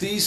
30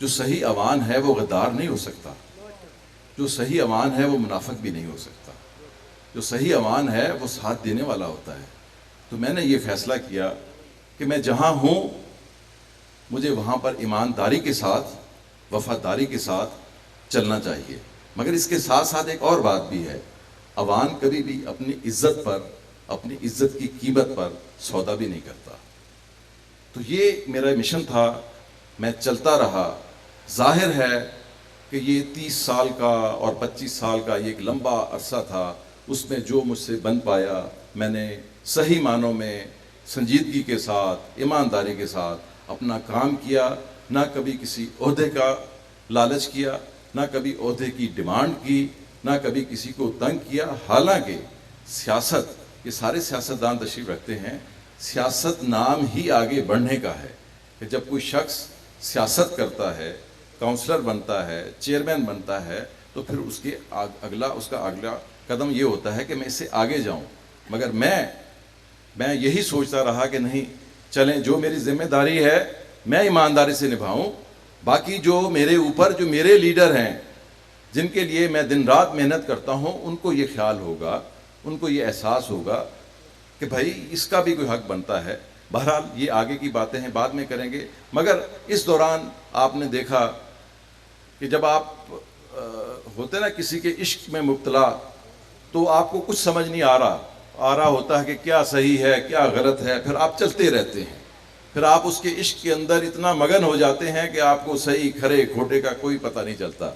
جو صحیح عوان ہے وہ غدار نہیں ہو سکتا، جو صحیح عوان ہے وہ منافق بھی نہیں ہو سکتا، جو صحیح عوان ہے وہ ساتھ دینے والا ہوتا ہے۔ تو میں نے یہ فیصلہ کیا کہ میں جہاں ہوں مجھے وہاں پر ایمانداری کے ساتھ، وفاداری کے ساتھ چلنا چاہیے، مگر اس کے ساتھ ساتھ ایک اور بات بھی ہے، عوان کبھی بھی اپنی عزت پر، اپنی عزت کی قیمت پر سودا بھی نہیں کرتا۔ تو یہ میرا مشن تھا، میں چلتا رہا۔ ظاہر ہے کہ یہ 30 سال کا اور 25 سال کا یہ ایک لمبا عرصہ تھا، اس میں جو مجھ سے بن پایا میں نے صحیح معنوں میں سنجیدگی کے ساتھ، ایمانداری کے ساتھ اپنا کام کیا، نہ کبھی کسی عہدے کا لالچ کیا، نہ کبھی عہدے کی ڈیمانڈ کی، نہ کبھی کسی کو تنگ کیا۔ حالانکہ سیاست، یہ سارے سیاستدان تشریف رکھتے ہیں، سیاست نام ہی آگے بڑھنے کا ہے کہ جب کوئی شخص سیاست کرتا ہے، کاؤنسلر بنتا ہے، چیئرمین بنتا ہے، تو پھر اس کا اگلا قدم یہ ہوتا ہے کہ میں اس سے آگے جاؤں۔ مگر میں یہی سوچتا رہا کہ نہیں، چلیں جو میری ذمہ داری ہے میں ایمانداری سے نبھاؤں، باقی جو میرے اوپر جو میرے لیڈر ہیں جن کے لیے میں دن رات محنت کرتا ہوں، ان کو یہ خیال ہوگا، ان کو یہ احساس ہوگا کہ بھائی اس کا بھی کوئی حق بنتا ہے۔ بہرحال یہ آگے کی باتیں ہیں، بعد میں کریں گے۔ مگر اس دوران آپ نے دیکھا کہ جب آپ ہوتے نا کسی کے عشق میں مبتلا، تو آپ کو کچھ سمجھ نہیں آ رہا ہوتا ہے کہ کیا صحیح ہے کیا غلط ہے، پھر آپ چلتے رہتے ہیں، پھر آپ اس کے عشق کے اندر اتنا مگن ہو جاتے ہیں کہ آپ کو صحیح کھرے کھوٹے کا کوئی پتہ نہیں چلتا۔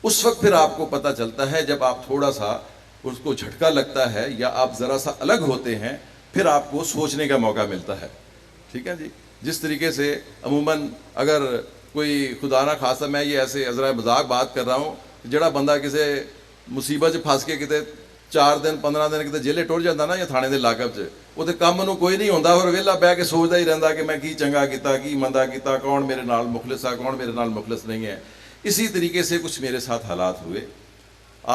اس وقت پھر آپ کو پتہ چلتا ہے جب آپ تھوڑا سا اس کو جھٹکا لگتا ہے یا آپ ذرا سا الگ ہوتے ہیں، پھر آپ کو سوچنے کا موقع ملتا ہے۔ ٹھیک ہے جی، جس طریقے سے عموماً اگر کوئی خدا نہ خاصہ، میں یہ ایسے ذرا مذاق بات کر رہا ہوں، جڑا بندہ کسی مصیبت چ پھس کے کتے 4 دن 15 دن کتے جیلے ٹر جاتا نا یا تھانے دے لاکب چ، وہ کام نو کوئی نہیں ہوندا، اور ویلا بہ کے سوچتا ہی رہندا کہ میں کی چنگا کیتا کی مندا کیتا، کون میرے نال مخلص ہے کون میرے نال مخلص نہیں ہے۔ اسی طریقے سے کچھ میرے ساتھ حالات ہوئے۔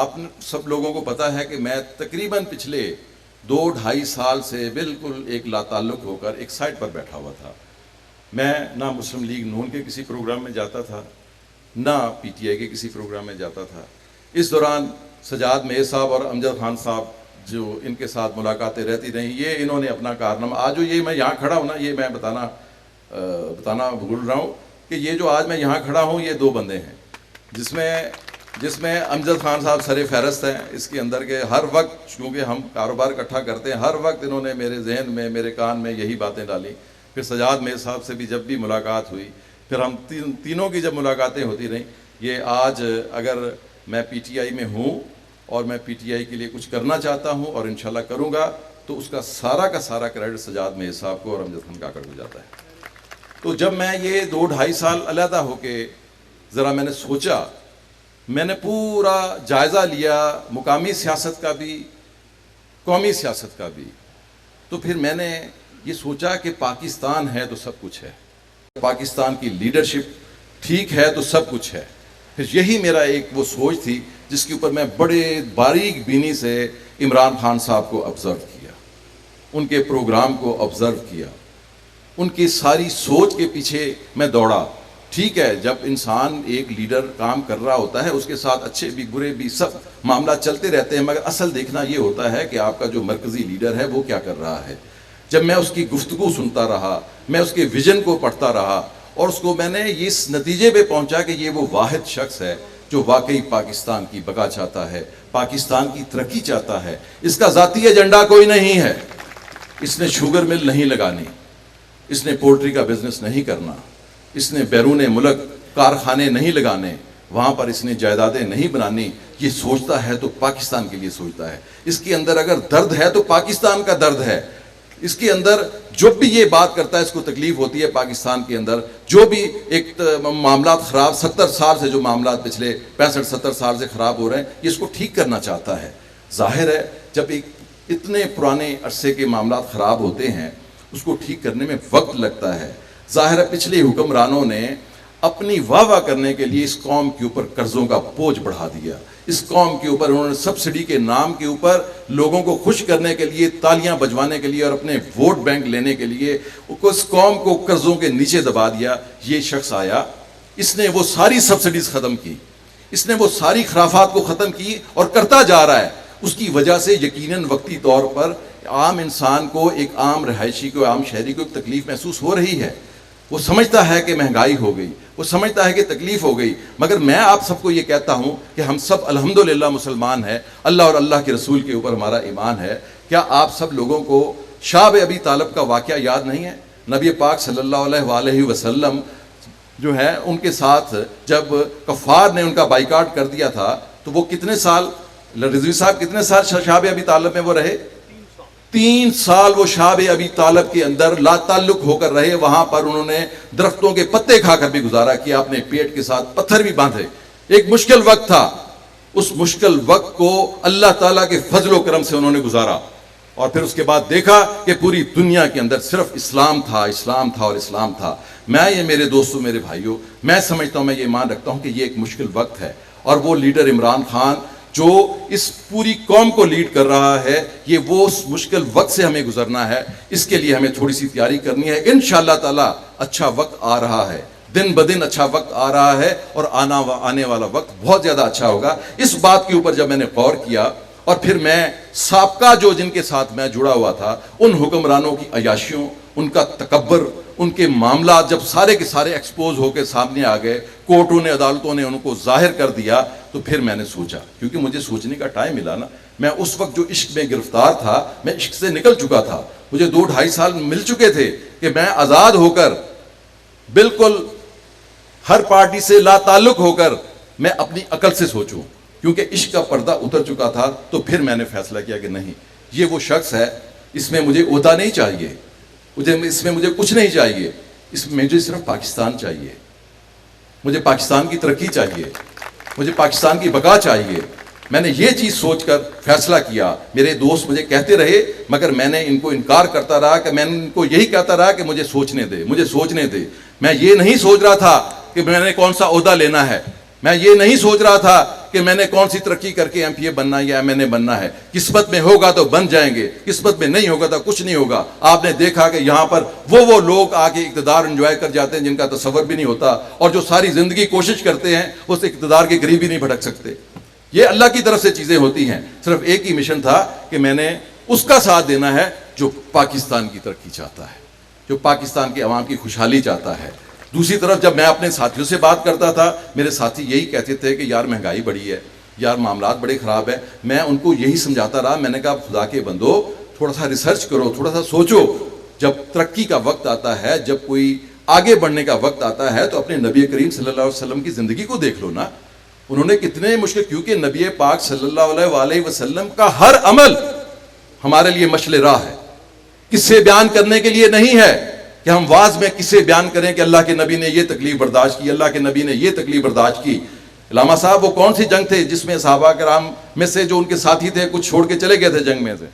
آپ سب لوگوں کو پتہ ہے کہ میں تقریباً پچھلے 2-2.5 سال سے بالکل ایک لا تعلق ہو کر ایک سائٹ پر بیٹھا ہوا تھا۔ میں نہ مسلم لیگ نون کے کسی پروگرام میں جاتا تھا، نہ پی ٹی آئی کے کسی پروگرام میں جاتا تھا۔ اس دوران سجاد میز صاحب اور امجد خان صاحب جو ان کے ساتھ ملاقاتیں رہتی رہیں، یہ انہوں نے اپنا کارنامہ، آج جو یہ میں یہاں کھڑا ہوں نا، یہ میں بتانا بھول رہا ہوں کہ یہ جو آج میں یہاں کھڑا ہوں یہ 2 بندے ہیں، جس میں امجد خان صاحب سر فہرست ہیں۔ اس کے اندر کے ہر وقت، کیونکہ ہم کاروبار اکٹھا کرتے ہیں، ہر وقت انہوں نے میرے ذہن میں، میرے کان میں یہی باتیں ڈالی۔ پھر سجاد میز صاحب سے بھی جب بھی ملاقات ہوئی، پھر ہم تینوں کی جب ملاقاتیں ہوتی رہیں، یہ آج اگر میں پی ٹی آئی میں ہوں اور میں پی ٹی آئی کے لیے کچھ کرنا چاہتا ہوں اور انشاءاللہ کروں گا، تو اس کا سارا کریڈٹ سجاد میز صاحب کو اور امجد خان کاکڑ کو جاتا ہے۔ تو جب میں یہ 2-2.5 سال علیحدہ ہو کے ذرا میں نے سوچا، میں نے پورا جائزہ لیا، مقامی سیاست کا بھی قومی سیاست کا بھی، تو پھر میں نے یہ سوچا کہ پاکستان ہے تو سب کچھ ہے، پاکستان کی لیڈرشپ ٹھیک ہے تو سب کچھ ہے۔ پھر یہی میرا ایک وہ سوچ تھی جس کے اوپر میں بڑے باریک بینی سے عمران خان صاحب کو آبزرو کیا، ان کے پروگرام کو آبزرو کیا، ان کی ساری سوچ کے پیچھے میں دوڑا۔ ٹھیک ہے، جب انسان ایک لیڈر کام کر رہا ہوتا ہے، اس کے ساتھ اچھے بھی برے بھی سب معاملات چلتے رہتے ہیں، مگر اصل دیکھنا یہ ہوتا ہے کہ آپ کا جو مرکزی لیڈر ہے وہ کیا کر رہا ہے۔ جب میں اس کی گفتگو سنتا رہا، میں اس کے ویژن کو پڑھتا رہا، اور اس کو میں نے اس نتیجے پہ پہنچا کہ یہ وہ واحد شخص ہے جو واقعی پاکستان کی بقا چاہتا ہے، پاکستان کی ترقی چاہتا ہے۔ اس کا ذاتی ایجنڈا کوئی نہیں ہے، اس نے شوگر مل نہیں لگانی، اس نے پولٹری کا بزنس نہیں کرنا، اس نے بیرون ملک کارخانے نہیں لگانے، وہاں پر اس نے جائیدادیں نہیں بنانی۔ یہ سوچتا ہے تو پاکستان کے لیے سوچتا ہے۔ اس کے اندر اگر درد ہے تو پاکستان کا درد ہے۔ اس کے اندر جو بھی یہ بات کرتا ہے، اس کو تکلیف ہوتی ہے پاکستان کے اندر جو بھی ایک معاملات خراب 70 سال سے جو معاملات پچھلے 65-70 سال سے خراب ہو رہے ہیں، یہ اس کو ٹھیک کرنا چاہتا ہے۔ ظاہر ہے جب ایک اتنے پرانے عرصے کے معاملات خراب ہوتے ہیں، اس کو ٹھیک کرنے میں وقت لگتا ہے۔ ظاہر ہے پچھلے حکمرانوں نے اپنی واہ کرنے کے لیے اس قوم کے اوپر قرضوں کا بوجھ بڑھا دیا، اس قوم کے اوپر انہوں نے سبسڈی کے نام کے اوپر لوگوں کو خوش کرنے کے لیے، تالیاں بجوانے کے لیے اور اپنے ووٹ بینک لینے کے لیے اس قوم کو قرضوں کے نیچے دبا دیا۔ یہ شخص آیا اس نے وہ ساری سبسڈیز ختم کی، اس نے وہ ساری خرافات کو ختم کی اور کرتا جا رہا ہے. اس کی وجہ سے یقیناً وقتی طور پر عام انسان کو، ایک عام رہائشی کو، عام شہری کو ایک تکلیف محسوس ہو رہی ہے. وہ سمجھتا ہے کہ مہنگائی ہو گئی، وہ سمجھتا ہے کہ تکلیف ہو گئی. مگر میں آپ سب کو یہ کہتا ہوں کہ ہم سب الحمدللہ مسلمان ہیں، اللہ اور اللہ کے رسول کے اوپر ہمارا ایمان ہے. کیا آپ سب لوگوں کو شعب ابی طالب کا واقعہ یاد نہیں ہے؟ نبی پاک صلی اللہ علیہ وآلہ وسلم جو ہے ان کے ساتھ جب کفار نے ان کا بائیکاٹ کر دیا تھا تو وہ کتنے سال، رضوی صاحب کتنے سال شعب ابی طالب میں وہ رہے؟ 3 سال وہ شعب ابی طالب کے اندر لا تعلق ہو کر رہے. وہاں پر انہوں نے درختوں کے پتے کھا کر بھی گزارا کیا، اپنے پیٹ کے ساتھ پتھر بھی باندھے. ایک مشکل وقت تھا، اس مشکل وقت کو اللہ تعالیٰ کے فضل و کرم سے انہوں نے گزارا. اور پھر اس کے بعد دیکھا کہ پوری دنیا کے اندر صرف اسلام تھا، اسلام تھا اور اسلام تھا. میں یہ میرے دوستوں، میرے بھائیوں، میں سمجھتا ہوں، میں یہ مان رکھتا ہوں کہ یہ ایک مشکل وقت ہے. اور وہ لیڈر عمران خان جو اس پوری قوم کو لیڈ کر رہا ہے، یہ وہ اس مشکل وقت سے ہمیں گزرنا ہے. اس کے لیے ہمیں تھوڑی سی تیاری کرنی ہے. انشاءاللہ تعالی اچھا وقت آ رہا ہے، دن بدن اچھا وقت آ رہا ہے، اور آنے والا وقت بہت زیادہ اچھا ہوگا. اس بات کے اوپر جب میں نے غور کیا اور پھر میں سابقہ جو جن کے ساتھ میں جڑا ہوا تھا ان حکمرانوں کی عیاشیوں، ان کا تکبر، ان کے معاملات جب سارے کے سارے ایکسپوز ہو کے سامنے آ گئے، کورٹوں نے، عدالتوں نے ان کو ظاہر کر دیا، تو پھر میں نے سوچا، کیونکہ مجھے سوچنے کا ٹائم ملا نا. میں اس وقت جو عشق میں گرفتار تھا، میں عشق سے نکل چکا تھا. مجھے 2-2.5 سال مل چکے تھے کہ میں آزاد ہو کر، بالکل ہر پارٹی سے لا تعلق ہو کر میں اپنی عقل سے سوچوں، کیونکہ عشق کا پردہ اتر چکا تھا. تو پھر میں نے فیصلہ کیا کہ نہیں، یہ وہ شخص ہے، اس میں مجھے عہدہ نہیں چاہیے، اس میں مجھے کچھ نہیں چاہیے، اس میں مجھے صرف پاکستان چاہیے، مجھے پاکستان کی ترقی چاہیے، مجھے پاکستان کی بقا چاہیے. میں نے یہ چیز سوچ کر فیصلہ کیا. میرے دوست مجھے کہتے رہے، مگر میں نے ان کو انکار کرتا رہا، کہ میں ان کو یہی کہتا رہا کہ مجھے سوچنے دے، مجھے سوچنے دے. میں یہ نہیں سوچ رہا تھا کہ میں نے کون سا عہدہ لینا ہے، میں یہ نہیں سوچ رہا تھا کہ میں نے کون سی ترقی کر کے ایم پی اے بننا ہے یا ایم این اے بننا ہے. قسمت میں ہوگا تو بن جائیں گے، قسمت میں نہیں ہوگا تو کچھ نہیں ہوگا. آپ نے دیکھا کہ یہاں پر وہ لوگ آ کے اقتدار انجوائے کر جاتے ہیں جن کا تصور بھی نہیں ہوتا، اور جو ساری زندگی کوشش کرتے ہیں وہ اس اقتدار کے قریب بھی نہیں بھٹک سکتے. یہ اللہ کی طرف سے چیزیں ہوتی ہیں. صرف ایک ہی مشن تھا کہ میں نے اس کا ساتھ دینا ہے جو پاکستان کی ترقی چاہتا ہے، جو پاکستان کے عوام کی خوشحالی چاہتا ہے. دوسری طرف جب میں اپنے ساتھیوں سے بات کرتا تھا، میرے ساتھی یہی کہتے تھے کہ یار مہنگائی بڑی ہے، یار معاملات بڑے خراب ہیں. میں ان کو یہی سمجھاتا رہا. میں نے کہا خدا کے بندو، تھوڑا سا ریسرچ کرو، تھوڑا سا سوچو. جب ترقی کا وقت آتا ہے، جب کوئی آگے بڑھنے کا وقت آتا ہے، تو اپنے نبی کریم صلی اللہ علیہ وسلم کی زندگی کو دیکھ لو نا. انہوں نے کتنے مشکل، کیونکہ نبی پاک صلی اللہ علیہ وآلہ وسلم کا ہر عمل ہمارے لیے مشعل راہ ہے. قصے بیان کرنے کے لیے نہیں ہے کہ ہم واعظ میں قصے بیان کریں کہ اللہ کے نبی نے یہ تکلیف برداشت کی، اللہ کے نبی نے یہ تکلیف برداشت کی. علامہ صاحب، وہ کون سی جنگ تھے جس میں صحابہ کرام میں سے جو ان کے ساتھی تھے کچھ چھوڑ کے چلے گئے تھے جنگ میں سے؟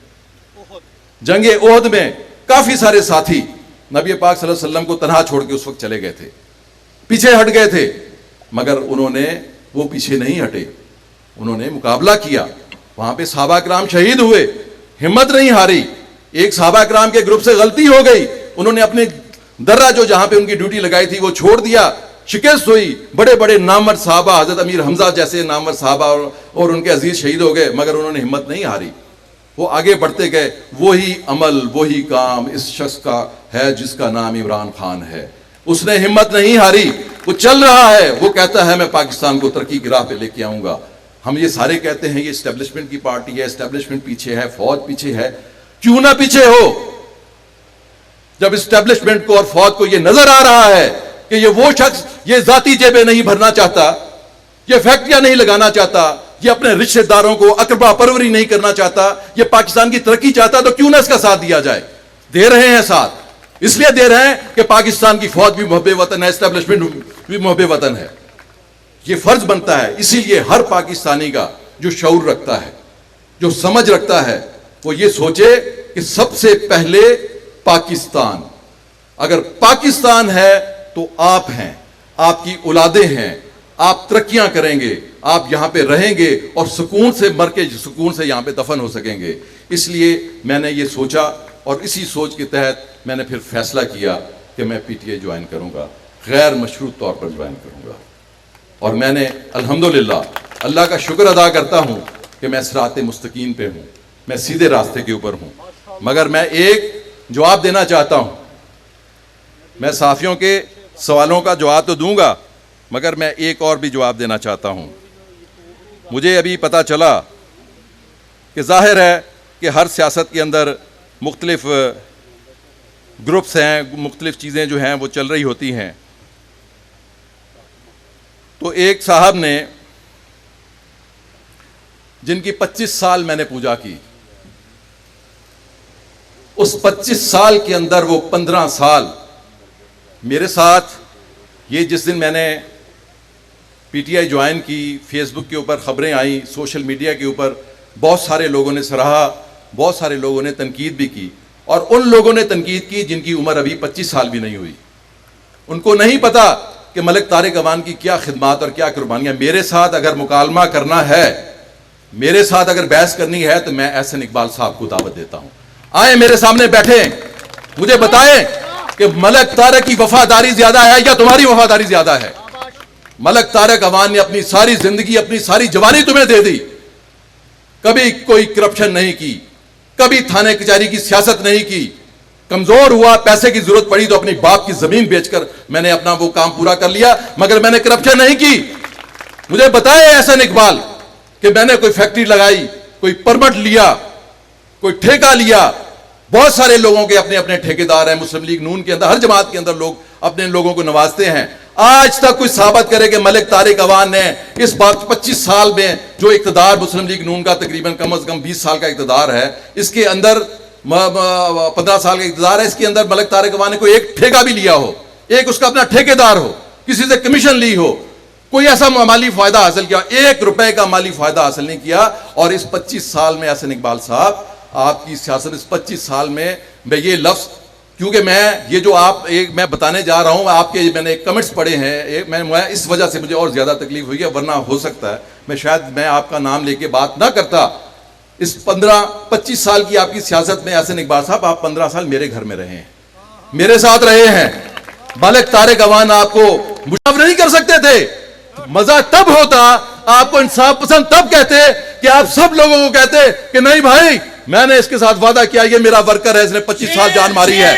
جنگ احد میں کافی سارے ساتھی نبی پاک صلی اللہ علیہ وسلم کو تنہا چھوڑ کے اس وقت چلے گئے تھے، پیچھے ہٹ گئے تھے. مگر انہوں نے وہ پیچھے نہیں ہٹے، انہوں نے مقابلہ کیا. وہاں پہ صحابہ کرام شہید ہوئے، ہمت نہیں ہاری. ایک صحابہ کرام کے گروپ سے غلطی ہو گئی، انہوں نے اپنے درہ جو جہاں پہ ان کی ڈیوٹی لگائی تھی وہ چھوڑ دیا، شکست ہوئی. بڑے بڑے نامور صحابہ، حضرت امیر حمزہ جیسے نامور صحابہ اور ان کے عزیز شہید ہو گئے، مگر انہوں نے ہمت نہیں ہاری، وہ آگے بڑھتے گئے. وہی عمل، وہی کام اس شخص کا ہے جس کا نام عمران خان ہے. اس نے ہمت نہیں ہاری، وہ چل رہا ہے، وہ کہتا ہے میں پاکستان کو ترقی کی راہ پہ لے کے آؤں گا. ہم یہ سارے کہتے ہیں یہ اسٹیبلشمنٹ کی پارٹی ہے، اسٹیبلشمنٹ پیچھے ہے، فوج پیچھے ہے. کیوں نہ پیچھے ہو؟ جب اسٹیبلشمنٹ کو اور فوج کو یہ نظر آ رہا ہے کہ یہ وہ شخص یہ ذاتی جیبیں نہیں بھرنا چاہتا، یہ فیکٹریاں نہیں لگانا چاہتا، یہ اپنے رشتہ داروں کو اقربا پروری نہیں کرنا چاہتا، یہ پاکستان کی ترقی چاہتا، تو کیوں نہ اس کا ساتھ دیا جائے. دے رہے ہیں ساتھ، اس لیے دے رہے ہیں کہ پاکستان کی فوج بھی محب وطن ہے، اسٹیبلشمنٹ بھی محب وطن ہے. یہ فرض بنتا ہے. اسی لیے ہر پاکستانی کا جو شعور رکھتا ہے، جو سمجھ رکھتا ہے، وہ یہ سوچے کہ سب سے پہلے پاکستان. اگر پاکستان ہے تو آپ ہیں، آپ کی اولادیں ہیں، آپ ترقیاں کریں گے، آپ یہاں پہ رہیں گے اور سکون سے مر کے سکون سے یہاں پہ دفن ہو سکیں گے. اس لیے میں نے یہ سوچا اور اسی سوچ کے تحت میں نے پھر فیصلہ کیا کہ میں پی ٹی آئی جوائن کروں گا. غیر مشروط طور پر جوائن کروں گا. اور میں نے الحمدللہ اللہ کا شکر ادا کرتا ہوں کہ میں صراط مستقیم پہ ہوں, میں سیدھے راستے کے اوپر ہوں. مگر میں ایک جواب دینا چاہتا ہوں. میں صحافیوں کے سوالوں کا جواب تو دوں گا, مگر میں ایک اور بھی جواب دینا چاہتا ہوں. مجھے ابھی پتہ چلا کہ ظاہر ہے کہ ہر سیاست کے اندر مختلف گروپس ہیں, مختلف چیزیں جو ہیں وہ چل رہی ہوتی ہیں. تو ایک صاحب نے جن کی 25 سال میں نے پوجا کی, اس 25 سال کے اندر وہ 15 سال میرے ساتھ, یہ جس دن میں نے پی ٹی آئی جوائن کی, فیس بک کے اوپر خبریں آئیں, سوشل میڈیا کے اوپر بہت سارے لوگوں نے سراہا, بہت سارے لوگوں نے تنقید بھی کی, اور ان لوگوں نے تنقید کی جن کی عمر ابھی 25 سال بھی نہیں ہوئی. ان کو نہیں پتا کہ ملک طارق اعوان کی کیا خدمات اور کیا قربانیاں. میرے ساتھ اگر مکالمہ کرنا ہے, میرے ساتھ اگر بحث کرنی ہے, تو میں احسن اقبال صاحب کو دعوت دیتا ہوں. آئیں میرے سامنے بیٹھیں, مجھے بتائیں کہ ملک طارق کی وفاداری زیادہ ہے یا تمہاری وفاداری زیادہ ہے. ملک طارق اعوان نے اپنی ساری زندگی, اپنی ساری جوانی تمہیں دے دی, کبھی کوئی کرپشن نہیں کی, کبھی تھانے کچہری کی سیاست نہیں کی. کمزور ہوا, پیسے کی ضرورت پڑی تو اپنی باپ کی زمین بیچ کر میں نے اپنا وہ کام پورا کر لیا, مگر میں نے کرپشن نہیں کی. مجھے بتائے احسن اقبال کہ میں نے کوئی فیکٹری لگائی, کوئی پرمٹ لیا, کوئی ٹھیکہ لیا. بہت سارے لوگوں کے اپنے اپنے ٹھیکیدار ہیں. مسلم لیگ نون کے اندر, ہر جماعت کے اندر لوگ اپنے لوگوں کو نوازتے ہیں. آج تک کوئی ثابت کرے کہ ملک طارق اعوان نے اس بات 25 سال میں جو اقتدار مسلم لیگ نون کا تقریباً کم از کم 20 سال کا اقتدار ہے, اس کے اندر 15 سال کا اقتدار ہے, اس کے اندر ملک طارق اعوان نے کوئی ایک ٹھیکہ بھی لیا ہو, ایک اس کا اپنا ٹھیکیدار ہو, کسی سے کمیشن لی ہو, کوئی ایسا مالی فائدہ حاصل کیا, 1 روپے کا مالی فائدہ حاصل نہیں کیا. اور اس 25 سال میں احسن اقبال صاحب, آپ کی سیاست اس 25 سال میں یہ لفظ, کیونکہ میں یہ جو میں بتانے جا رہا ہوں, آپ کے میں نے کمنٹس پڑھے ہیں, میں اس وجہ سے مجھے اور زیادہ تکلیف ہوئی ہے, ورنہ ہو سکتا ہے شاید میں آپ کا نام لے کے بات نہ کرتا. اس 15-25 سال کی آپ کی سیاست میں احسن اقبال صاحب, آپ 15 سال میرے گھر میں رہے ہیں, میرے ساتھ رہے ہیں. ملک طارق اعوان آپ کو مشاور نہیں کر سکتے تھے. مزہ تب ہوتا, آپ کو انصاف پسند تب کہتے کہ آپ سب لوگوں کو کہتے کہ نہیں بھائی, میں نے اس کے ساتھ وعدہ کیا, یہ میرا ورکر ہے, اس نے 25 سال جان ماری ہے.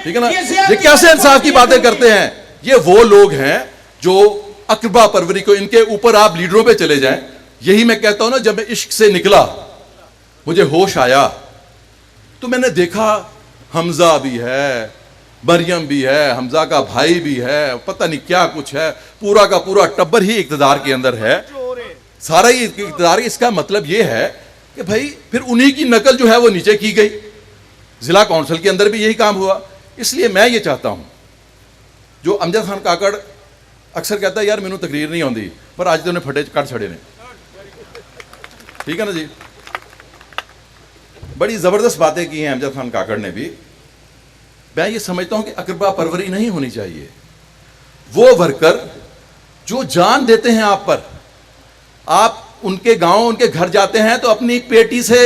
ٹھیک ہے نا, یہ کیسے انصاف کی باتیں کرتے ہیں. یہ وہ لوگ ہیں جو اقربا پروری کو, ان کے اوپر آپ لیڈروں پہ چلے جائیں. یہی میں کہتا ہوں نا, جب میں عشق سے نکلا, مجھے ہوش آیا, تو میں نے دیکھا حمزہ بھی ہے, مریم بھی ہے, حمزہ کا بھائی بھی ہے, پتہ نہیں کیا کچھ ہے, پورا کا پورا ٹبر ہی اقتدار کے اندر ہے, سارا ہی اقتدار. اس کا مطلب یہ ہے کہ بھائی پھر انہی کی نقل جو ہے وہ نیچے کی گئی. ضلع کونسل کے اندر بھی یہی کام ہوا. اس لیے میں یہ چاہتا ہوں, جو امجد خان کاکڑ اکثر کہتا ہے یار مینوں تقریر نہیں آتی, پر آج تو انہیں پھٹے کٹ چھڑے نے. ٹھیک ہے نا جی, بڑی زبردست باتیں کی ہیں امجد خان کاکڑ نے بھی. میں یہ سمجھتا ہوں کہ اقربا پروری نہیں ہونی چاہیے. وہ ورکر جو جان دیتے ہیں آپ پر, آپ ان کے گاؤں, ان کے گھر جاتے ہیں تو اپنی پیٹی سے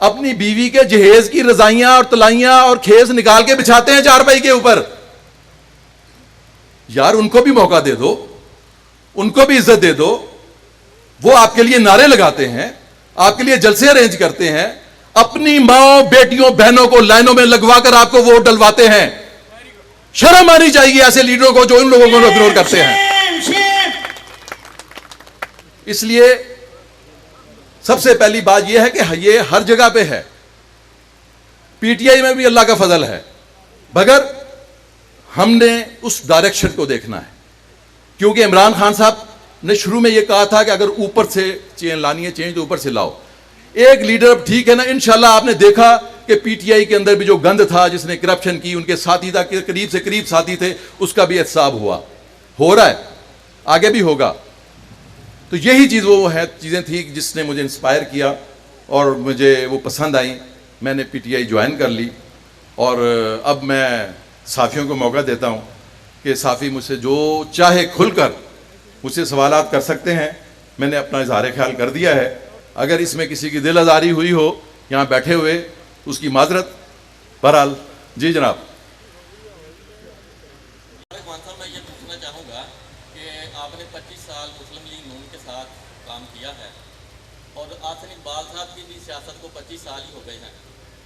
اپنی بیوی کے جہیز کی رضائیاں اور تلائیاں اور کھیس نکال کے بچھاتے ہیں چارپائی کے اوپر. یار ان کو بھی موقع دے دو, ان کو بھی عزت دے دو. وہ آپ کے لیے نعرے لگاتے ہیں, آپ کے لیے جلسے ارینج کرتے ہیں, اپنی ماں, بیٹیوں, بہنوں کو لائنوں میں لگوا کر آپ کو ووٹ ڈلواتے ہیں. شرم آنی چاہیے ایسے لیڈروں کو جو ان لوگوں کو اگنور کرتے ہیں. اس لیے سب سے پہلی بات یہ ہے کہ یہ ہر جگہ پہ ہے. پی ٹی آئی میں بھی اللہ کا فضل ہے, مگر ہم نے اس ڈائریکشن کو دیکھنا ہے. کیونکہ عمران خان صاحب نے شروع میں یہ کہا تھا کہ اگر اوپر سے چین لانی ہے, چینج تو اوپر سے لاؤ. ایک لیڈر ٹھیک ہے نا, انشاءاللہ آپ نے دیکھا کہ پی ٹی آئی کے اندر بھی جو گند تھا, جس نے کرپشن کی, ان کے ساتھی تھا, قریب سے قریب ساتھی تھے, اس کا بھی احتساب ہوا, ہو رہا ہے, آگے بھی ہوگا. تو یہی چیز وہ ہے, چیزیں تھیں جس نے مجھے انسپائر کیا اور مجھے وہ پسند آئیں. میں نے پی ٹی آئی جوائن کر لی, اور اب میں صحافیوں کو موقع دیتا ہوں کہ صحافی مجھ سے جو چاہے کھل کر مجھ سے سوالات کر سکتے ہیں. میں نے اپنا اظہار خیال کر دیا ہے. اگر اس میں کسی کی دل آزاری ہوئی ہو یہاں بیٹھے ہوئے, اس کی معذرت. بہرحال جی جناب. مسلم لیگ نون کے ساتھ کام کیا ہے اور آصف اقبال صاحب کی بھی سیاست کو 25 سال ہی ہو گئے ہیں،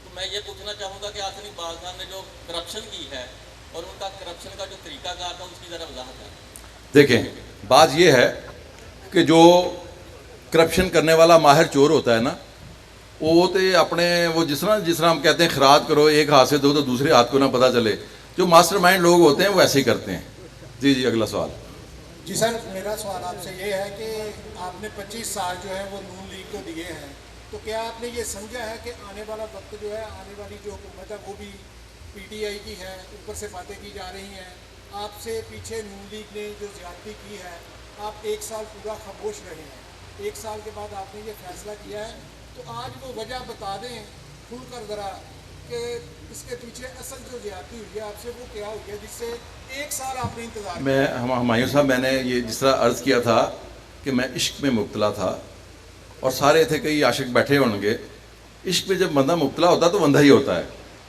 تو میں یہ پوچھنا چاہوں گا کہ آصف اقبال صاحب نے جو کرپشن کی ہے اور ان کا کرپشن کا جو طریقہ کار تھا اس کی ذرا وضاحت ہے۔ دیکھیں، بات یہ ہے کہ جو کرپشن کرنے والا ماہر چور ہوتا ہے نا، وہ تو اپنے وہ جس طرح ہم کہتے ہیں خراج کرو ایک ہاتھ سے دو تو دوسرے ہاتھ کو نہ پتہ چلے، جو ماسٹر مائنڈ لوگ ہوتے ہیں وہ ایسے ہی کرتے ہیں۔ جی اگلا سوال۔ جی سر، میرا سوال آپ سے یہ ہے کہ آپ نے 25 سال جو ہے وہ نون لیگ کو دیے ہیں، تو کیا آپ نے یہ سمجھا ہے کہ آنے والا وقت جو ہے، آنے والی جو حکومت ہے وہ بھی پی ٹی آئی کی ہے، اوپر سے باتیں کی جا رہی ہیں، آپ سے پیچھے نون لیگ نے جو زیادتی کی ہے، آپ 1 سال پورا خاموش رہے ہیں، 1 سال کے بعد آپ نے یہ فیصلہ کیا ہے، تو آج وہ وجہ بتا دیں کھل کر ذرا کہ اس کے پیچھے اصل جو زیادتی ہوئی ہے آپ سے وہ کیا ہوئی ہے جس سے 1 سال آپ نے انتظار کیا؟ ہمایوں صاحب، میں نے یہ جس طرح عرض کیا تھا کہ میں عشق میں مبتلا تھا اور سارے تھے کئی عاشق بیٹھے ہوں گے، عشق میں جب بندہ مبتلا ہوتا ہے تو بندہ ہی ہوتا ہے،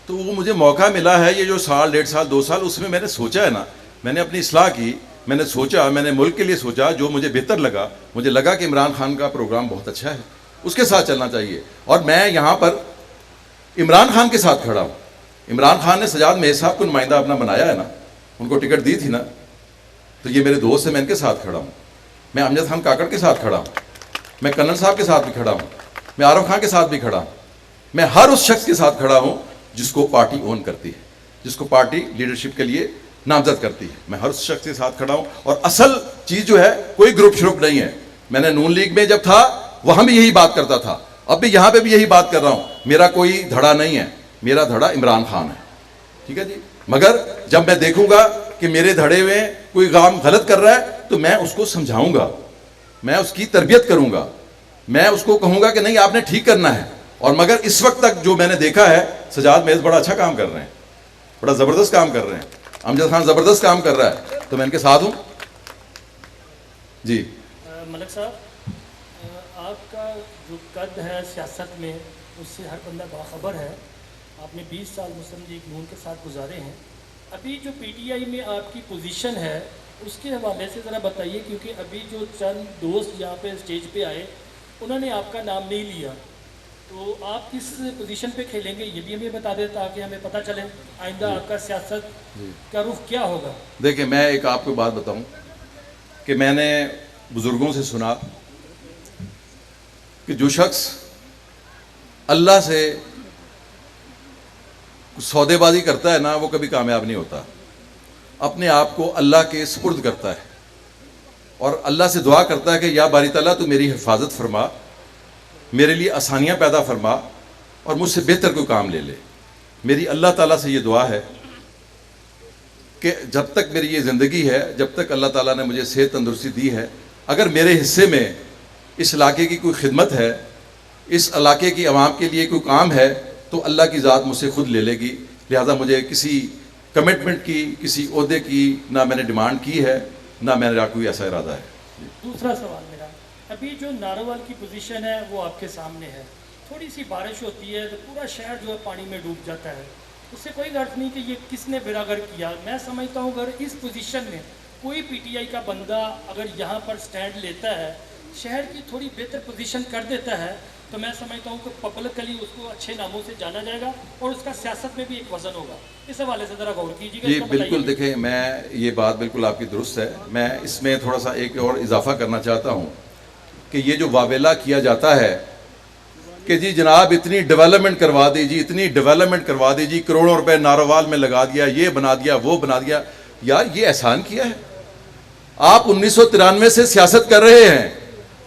تو وہ مجھے موقع ملا ہے، یہ جو سال 1.5 سال 2 سال اس میں میں نے سوچا ہے نا، میں نے اپنی اصلاح کی، میں نے سوچا، میں نے ملک کے لیے سوچا جو مجھے بہتر لگا، مجھے لگا کہ عمران خان کا پروگرام بہت اچھا ہے، اس کے ساتھ چلنا چاہیے، اور میں یہاں پر عمران خان کے ساتھ کھڑا ہوں۔ عمران خان نے سجاد میز صاحب کو نمائندہ اپنا بنایا ہے نا، ان کو ٹکٹ دی تھی نا، تو یہ میرے دوست ہیں، میں ان کے ساتھ کھڑا ہوں، میں امجد خان کاکڑ کے ساتھ کھڑا ہوں، میں کرنل صاحب کے ساتھ بھی کھڑا ہوں، میں عارف خان کے ساتھ بھی کھڑا ہوں، میں ہر اس شخص کے ساتھ کھڑا ہوں جس کو پارٹی اون کرتی ہے، جس کو پارٹی لیڈرشپ کے لیے نامزد کرتی ہے، میں ہر اس شخص کے ساتھ کھڑا ہوں، اور اصل چیز جو ہے کوئی گروپ شروپ نہیں ہے۔ میں نے نون لیگ میں جب تھا وہاں بھی یہی بات کرتا تھا، اب بھی یہاں پہ بھی یہی بات کر رہا ہوں، میرا کوئی دھڑا نہیں ہے، میرا دھڑا عمران خان ہے، ٹھیک ہے جی۔ مگر جب میں دیکھوں گا کہ میرے دھڑے میں کوئی کام غلط کر رہا ہے تو میں اس کو سمجھاؤں گا، میں اس کی تربیت کروں گا، میں اس کو کہوں گا کہ نہیں آپ نے ٹھیک کرنا ہے، اور مگر اس وقت تک جو میں نے دیکھا ہے سجاد میز بڑا اچھا کام کر رہے ہیں، بڑا زبردست کام کر رہے ہیں، امجد خان زبردست کام کر رہا ہے، تو میں ان کے ساتھ ہوں۔ جی ملک صاحب، آپ کا جو قد ہے سیاست میں اس سے ہر بندہ باخبر ہے، آپ نے 20 سال مسلم لیگ نون کے ساتھ گزارے ہیں، ابھی جو پی ٹی آئی میں آپ کی پوزیشن ہے اس کے حوالے سے ذرا بتائیے، کیونکہ ابھی جو چند دوست یہاں پہ اسٹیج پہ آئے انہوں نے آپ کا نام نہیں لیا، تو آپ کس پوزیشن پہ کھیلیں گے یہ بھی ہمیں بتا دیں تاکہ ہمیں پتہ چلے آئندہ آپ کا سیاست کا رخ کیا ہوگا۔ دیکھیں، میں ایک آپ کو بات بتاؤں کہ میں نے بزرگوں سے سنا کہ جو شخص اللہ سے سودے بازی کرتا ہے نا وہ کبھی کامیاب نہیں ہوتا، اپنے آپ کو اللہ کے سپرد کرتا ہے اور اللہ سے دعا کرتا ہے کہ یا باری تعالیٰ تو میری حفاظت فرما، میرے لیے آسانیاں پیدا فرما اور مجھ سے بہتر کوئی کام لے لے۔ میری اللہ تعالیٰ سے یہ دعا ہے کہ جب تک میری یہ زندگی ہے، جب تک اللہ تعالیٰ نے مجھے صحت تندرستی دی ہے، اگر میرے حصے میں اس علاقے کی کوئی خدمت ہے، اس علاقے کی عوام کے لیے کوئی کام ہے تو اللہ کی ذات مجھ سے خود لے لے گی، لہذا مجھے کسی کمٹمنٹ کی، کسی عہدے کی نہ میں نے ڈیمانڈ کی ہے، نہ میرا کوئی ایسا ارادہ ہے۔ دوسرا سوال میرا، ابھی جو ناروال کی پوزیشن ہے وہ آپ کے سامنے ہے، تھوڑی سی بارش ہوتی ہے تو پورا شہر جو ہے پانی میں ڈوب جاتا ہے، اس سے کوئی غرض نہیں کہ یہ کس نے بیراگر کیا، میں سمجھتا ہوں اگر اس پوزیشن میں کوئی پی ٹی آئی کا بندہ اگر یہاں پر سٹینڈ لیتا ہے، شہر کی تھوڑی بہتر پوزیشن کر دیتا ہے، تو میں سمجھتا ہوں کہ پبلکلی اس کو اچھے ناموں سے جانا جائے گا اور اس کا سیاست میں بھی ایک وزن ہوگا۔ اس حوالے سے ذرا غور کیجیے گا۔ جی بالکل، دیکھیں میں یہ بات بالکل آپ کی درست ہے، میں اس میں تھوڑا سا ایک اور اضافہ کرنا چاہتا ہوں کہ یہ جو واویلا کیا جاتا ہے کہ جی جناب اتنی ڈیولپمنٹ کروا دی جی، اتنی ڈیولپمنٹ کروا دی جی، کروڑوں روپے ناروال میں لگا دیا، یہ بنا دیا وہ بنا دیا، یار یہ احسان کیا ہے؟ آپ 1993 سے سیاست کر رہے ہیں،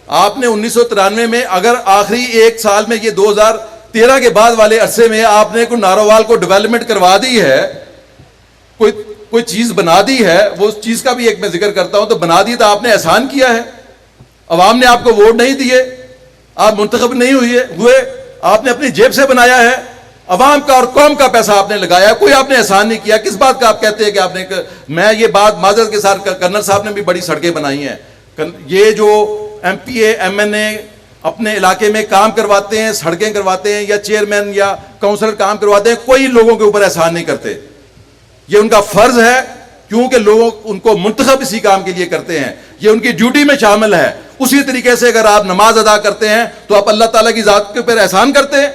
آپ نے 1993 میں اگر آخری 1 سال میں یہ 2013 کے بعد والے عرصے میں آپ نے کوئی ناروال کو ڈیولپمنٹ کروا دی ہے، کوئی چیز بنا دی ہے، وہ اس چیز کا بھی ایک میں ذکر کرتا ہوں، تو بنا دی تو آپ نے احسان کیا ہے، عوام نے آپ کو ووٹ نہیں دیے، آپ منتخب نہیں ہوئے، آپ نے اپنی جیب سے بنایا ہے، عوام کا اور قوم کا پیسہ آپ نے لگایا، کوئی آپ نے احسان نہیں کیا۔ کس بات کا آپ کہتے ہیں کہ آپ نے، میں یہ بات معذرت کے ساتھ، کرنل صاحب نے بھی بڑی سڑکیں بنائی ہیں، یہ جو M P A M N A اپنے علاقے میں کام کرواتے ہیں، سڑکیں کرواتے ہیں، یا چیئرمین یا کونسلر کام کرواتے ہیں، کوئی لوگوں کے اوپر احسان نہیں کرتے، یہ ان کا فرض ہے کیونکہ لوگ ان کو منتخب اسی کام کے لیے کرتے ہیں, یہ ان کی ڈیوٹی میں شامل ہے. اسی طریقے سے اگر آپ نماز ادا کرتے ہیں تو آپ اللہ تعالیٰ کی ذات کے اوپر احسان کرتے ہیں,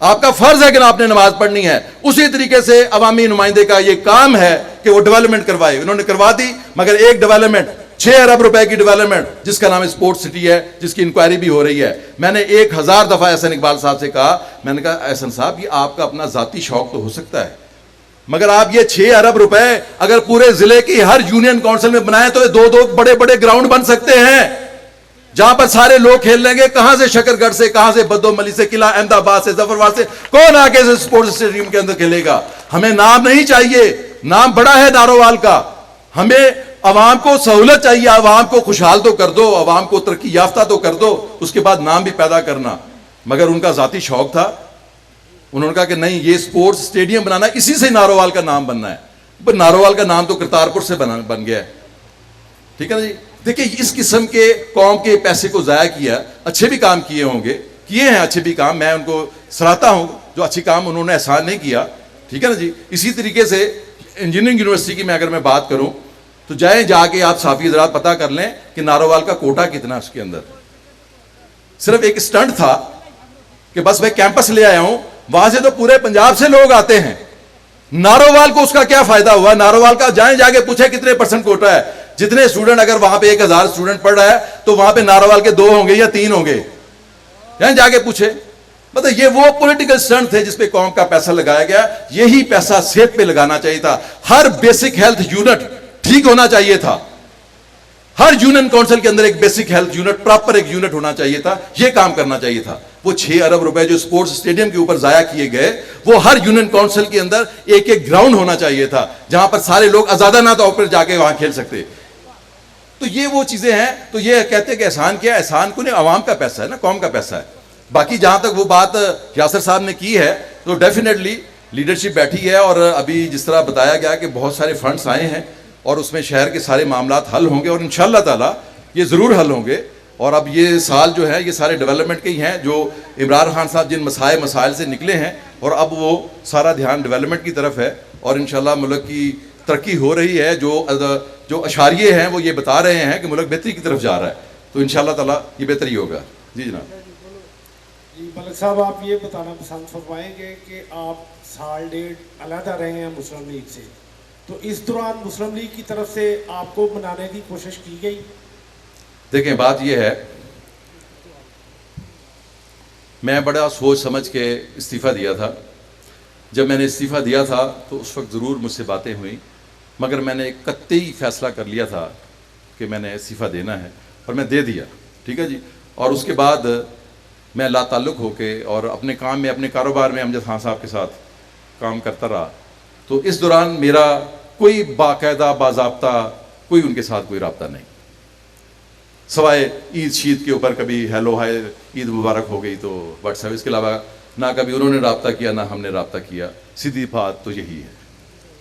آپ کا فرض ہے کہ آپ نے نماز پڑھنی ہے. اسی طریقے سے عوامی نمائندے کا یہ کام ہے کہ وہ ڈیولپمنٹ کروائے. انہوں نے کروا دی, مگر ایک ڈیولپمنٹ 6 ارب روپے کی ڈیولپمنٹ جس کا نام اسپورٹ سٹی ہے, جس کی انکوائری بھی ہو رہی ہے. میں نے 1000 دفعہ احسن اقبال صاحب سے کہا, میں نے کہا احسن صاحب یہ آپ کا اپنا ذاتی شوق تو ہو سکتا ہے, مگر آپ یہ 6 ارب روپے اگر پورے ضلع کی ہر یونین کونسل میں بنائیں تو 2 بڑے بڑے گراؤنڈ بن سکتے ہیں جہاں پر سارے لوگ کھیل لیں گے. کہاں سے شکر گڑھ سے, کہاں سے بدو ملی سے, قلعہ احمد آباد سے, ظفرآباد سے, کون آگے سے اسپورٹس اسٹیڈیم کے اندر کھیلے گا؟ ہمیں نام نہیں چاہیے, نام بڑا ہے نارووال کا. ہمیں عوام کو سہولت چاہیے, عوام کو خوشحال تو کر دو, عوام کو ترقی یافتہ تو کر دو, اس کے بعد نام بھی پیدا کرنا. مگر ان کا ذاتی شوق تھا, انہوں نے کہا کہ نہیں یہ اسپورٹس اسٹیڈیم بنانا, اسی سے نارووال کا نام بننا ہے. نارووال کا نام تو کرتارپور سے بن گیا ہے. ٹھیک ہے نا جی. دیکھیں اس قسم کے قوم کے پیسے کو ضائع کیا, اچھے بھی کام کیے ہوں گے, کیے ہیں اچھے بھی کام, میں ان کو سراہتا ہوں جو اچھے کام انہوں نے احسان نہیں کیا. ٹھیک ہے نا جی. اسی طریقے سے انجینئرنگ یونیورسٹی کی اگر میں بات کروں تو جائیں جا کے آپ صحافی حضرات پتہ کر لیں کہ نارووال کا کوٹا کتنا اس کے اندر. صرف ایک اسٹنٹ تھا کہ بس میں کیمپس لے آیا ہوں, وہاں سے تو پورے پنجاب سے لوگ آتے ہیں. نارووال کو اس کا کیا فائدہ ہوا؟ نارووال کا جائیں جا کے پوچھیں کتنے % کوٹا ہے. جتنے اسٹوڈنٹ, اگر وہاں پہ 1000 اسٹوڈنٹ پڑھ رہا ہے تو وہاں پہ نارووال کے 2 ہوں گے یا 3 ہوں گے. جائیں جا کے پوچھیں. مطلب یہ وہ پولیٹیکل اسٹنٹ تھے جس پہ قوم کا پیسہ لگایا گیا. یہی پیسہ صحت پہ لگانا چاہیے تھا. ہر بیسک ہیلتھ یونٹ ٹھیک ہونا چاہیے تھا. ہر یونین کونسل کے اندر ایک بیسک ہیلتھ یونٹ, پراپر ایک یونٹ ہونا چاہیے تھا. یہ کام کرنا چاہیے تھا. وہ 6 ارب روپے جو اسپورٹس اسٹیڈیم کے اوپر ضائع کیے گئے, وہ ہر یونین کونسل کے اندر ایک گراؤنڈ ہونا چاہیے تھا جہاں پر سارے لوگ آزادانہ طور پر جا کے وہاں کھیل سکتے. تو یہ وہ چیزیں ہیں. تو یہ کہتے ہیں کہ احسان کیا؟ احسان کو نہیں, عوام کا پیسہ ہے نا, قوم کا پیسہ ہے. باقی جہاں تک وہ بات یاسر صاحب نے کی ہے تو ڈیفینیٹلی لیڈرشپ بیٹھی ہے, اور ابھی جس طرح بتایا گیا کہ بہت سارے فنڈس آئے ہیں اور اس میں شہر کے سارے معاملات حل ہوں گے, اور انشاءاللہ تعالی یہ ضرور حل ہوں گے. اور اب یہ سال جو ہے یہ سارے ڈیولپمنٹ کے ہی ہیں, جو عمران خان صاحب جن مسائل سے نکلے ہیں, اور اب وہ سارا دھیان ڈیولپمنٹ کی طرف ہے, اور انشاءاللہ ملک کی ترقی ہو رہی ہے. جو اشاریے ہیں وہ یہ بتا رہے ہیں کہ ملک بہتری کی طرف جا رہا ہے, تو انشاءاللہ تعالی یہ بہتری ہوگا. جی جناب. جی ملک صاحب, آپ یہ بتانا پسند فرمائیں گے کہ آپ سال 1.5 علیحدہ رہے ہیں مسلم لیگ سے, تو اس دوران مسلم لیگ کی طرف سے آپ کو منانے کی کوشش کی گئی؟ دیکھیں بات یہ ہے, میں بڑا سوچ سمجھ کے استعفیٰ دیا تھا. جب میں نے استعفیٰ دیا تھا تو اس وقت ضرور مجھ سے باتیں ہوئیں, مگر میں نے ایک قطعی فیصلہ کر لیا تھا کہ میں نے استعفیٰ دینا ہے, اور میں دے دیا. ٹھیک ہے جی. اور اس کے بعد میں لا تعلق ہو کے اور اپنے کام میں, اپنے کاروبار میں امجد خان صاحب کے ساتھ کام کرتا رہا. تو اس دوران میرا کوئی باقاعدہ باضابطہ کوئی ان کے ساتھ کوئی رابطہ نہیں, سوائے عید شید کے اوپر کبھی ہیلو ہائے عید مبارک ہو گئی تو واٹس ایپ. اس کے علاوہ نہ کبھی انہوں نے رابطہ کیا نہ ہم نے رابطہ کیا. سیدھی بات تو یہی ہے.